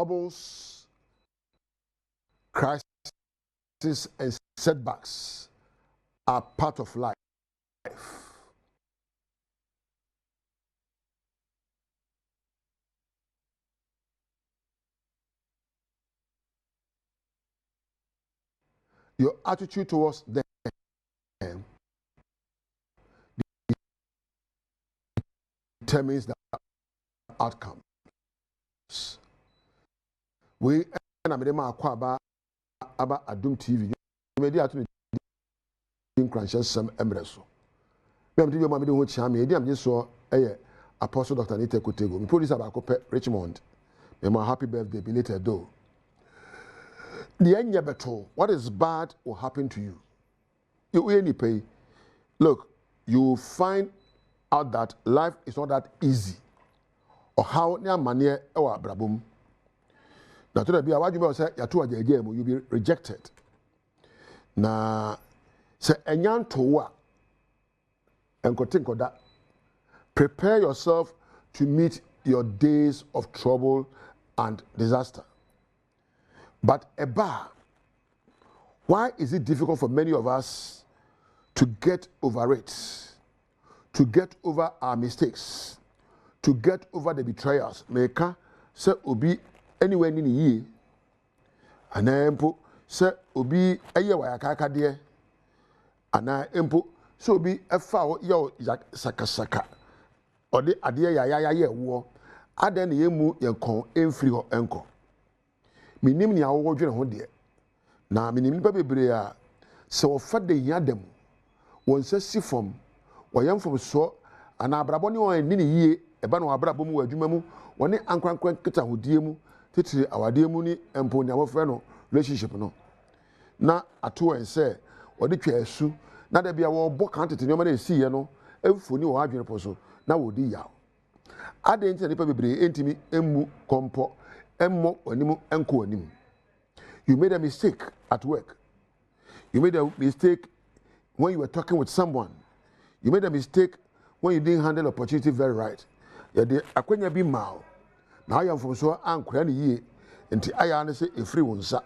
troubles, crises, and setbacks are part of life. Your attitude towards them determines the outcomes. We and I'm about Adom TV. Immediately, Nkuranhyesem emreso. Me am TV ma me de ho chia me dey am je so Apostle Dr. Nite Kotego. Me producer ba ko Richmond. Me ma happy birthday belated though. The end beto, what is bad will happen to you. You only pay. Look, you find out that life is not that easy. Or how near mania or brabum. Now to be a waju be say ya to ajeje mu, you be rejected. Na say enyan towa enko tinko da. Prepare yourself to meet your days of trouble and disaster. But why is it difficult for many of us to get over it, to get over our mistakes, to get over the betrayals? Meka se obi anywhere in the year, and empo se obi eye wa yakaka de, ana empo so obi efa yo sakasaka, ode ade ya wo, adan na yemu yenkon emfiri ho enko. Minim ni awo dwene ho de na minim nipa bebre a se wo fa de yadam won se sifom wo yemfom so ana abrabo ne won ni yie eba na abrabo mu adwuma mu woni ankrankran kita hodie mu titire awade mu ni empo ni amofre no relationship no na ato en se wo de twa asu na da bia wo bo kan tete nyoma na esiye no emfoni wo adwene poso na wo di yaw ade nti nipa bebre entimi emu kompo. You made a mistake at work. You made a mistake when you were talking with someone. You made a mistake when you didn't handle opportunity very right. You did akwenya bi mao. Now you am from so ankura ni ye nti aya ne se efri wonsa.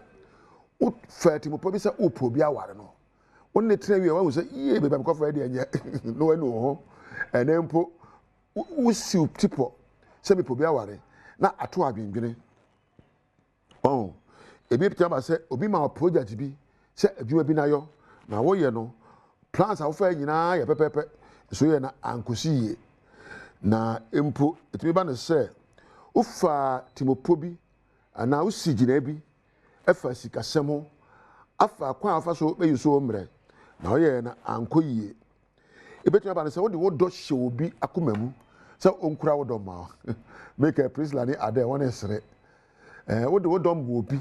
O fati mo pobi se o pobi aware no. Won ne tire wi wa say ye be ko fa de enye no enu ho. Enempo wo siu tipo se me pobi aware na ato adwendwene. Oh, ebi pitama say obi ma project bi say adwuma bi na yo na wo ye no plans a wo fa nyina ye pepepe so ye na ankosi ye na empo etimi ba no say ufa timopo bi ana wo sigina bi afa sikasem ho afa kwa afa so be yuso mre na wo ye na ankoyie ebetimi ba no say wo de wo do hye obi akomamu say onkura wo do ma make a priest lani ade won esre wo de wo dom wo bi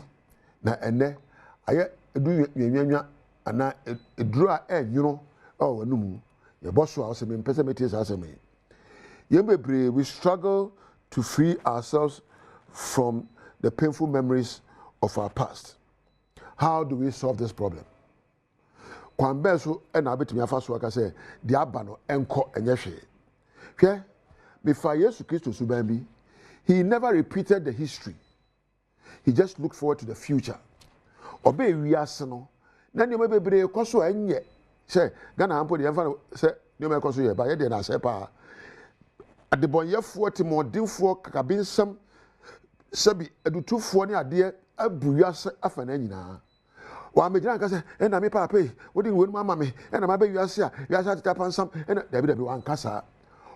na ene aye edu nyanwa ana eduru a enwuro o wanumu ye boso a se me pese metie sa se me ye bebre we struggle to free ourselves from the painful memories of our past. How do we solve this problem? Kwambe so na betimi afa so aka say de aba no enko enye hwe hwe before Yesu Christo suban bi, he never repeated the history. He just looked forward to the future. Obey wiase no. Na ne bebre koso enye. Say Ghana ampo de yemfa say ne me koso ye ba ye de na say pa. Adebonyefo timodinfo kakabinsam sabi edutufo ne ade abu wiase afa na nyina. Wa mejina nka say e na me papa e wodi wonu mama me e na ma ba wiase a wiase ateta pansam e na dabi wan kasa.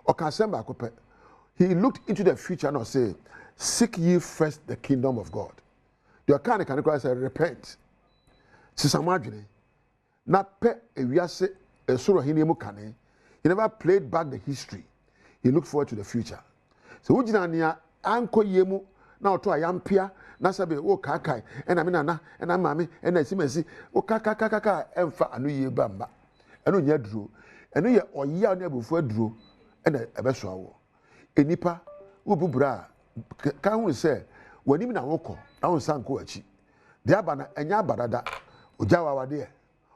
Okasem ba kope. He looked into the future and say, seek ye first the kingdom of God. The kind of Christ said, repent. Sisamadjine. Na pe ewiase esoro hini mu kane. He never played back the history. He looked forward to the future. So ujina nia anko yemu na oto ayampia na sabe wo kakai ena me nana ena mame ena simesi wo kaka emfa anu ye bamba. Enu nya duro. Enu ye oya na abufu aduro ena ebeso awo. Enipa wo bubura ka hu se wanim na wokọ na won sanko achi de aba na enya abadada ojawa wade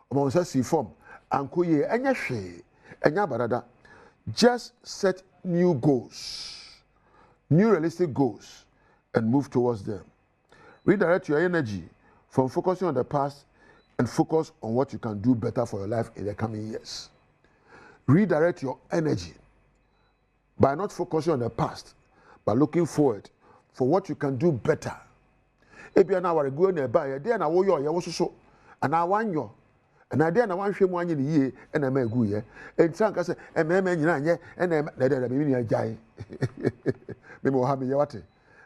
o ma won si form anko ye enya hwe enya abadada. Just set new goals, new realistic goals, and move towards them. Redirect your energy from focusing on the past and focus on what you can do better for your life in the coming years. Redirect your energy by not focusing on the past, but looking forward for what you can do better. If you are now going nearby, then I will you so, and I want you. And I didn't want him 1 year and I may go here. And Sanka said, and men, and I'm the meaning I die. Maybe we'll have me yawate.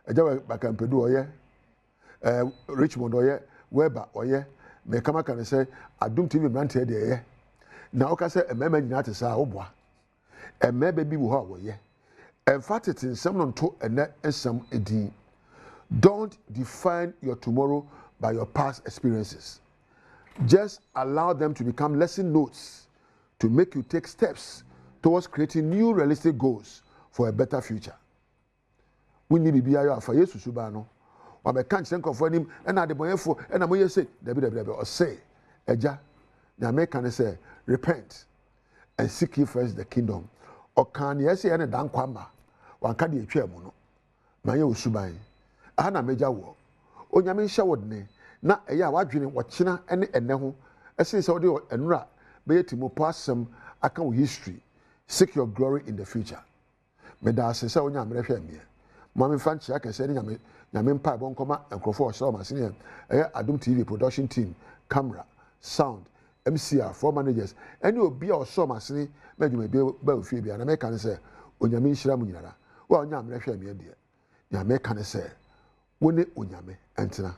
A job back and Pedu, or Richmond, or Weber, or may come back and say, Adom TV granted there. Now, I say, a man not a saoba. And maybe be who ye. And fact, it's in some to a net and some edin. Don't define your tomorrow by your past experiences. Just allow them to become lesson notes to make you take steps towards creating new realistic goals for a better future. We need to be here for Jesus Subano. Or me can't think of him and at the boy for and I'm going to say, or say, Eja, the American say, repent and seek ye first the kingdom. Or can you say any dan kwamba? One can be a chairman. My old Subai. Anna major war. O Yamin showered ne. Na eya wadwene wachina ene ho ese se ode enura be yetimo pasem aka wo history seek your glory in the future me da se se onya amrehwe me ma me fan chia kese ne nyame mpa bo nkoma enkrofo o show masine eya Adom TV production team camera sound MCR four managers ene obi a o show masine medwuma be ba ofie bia na me kan se onyame nhira mu nyinara wa onya amrehwe me de nyame kan se woni onyame entena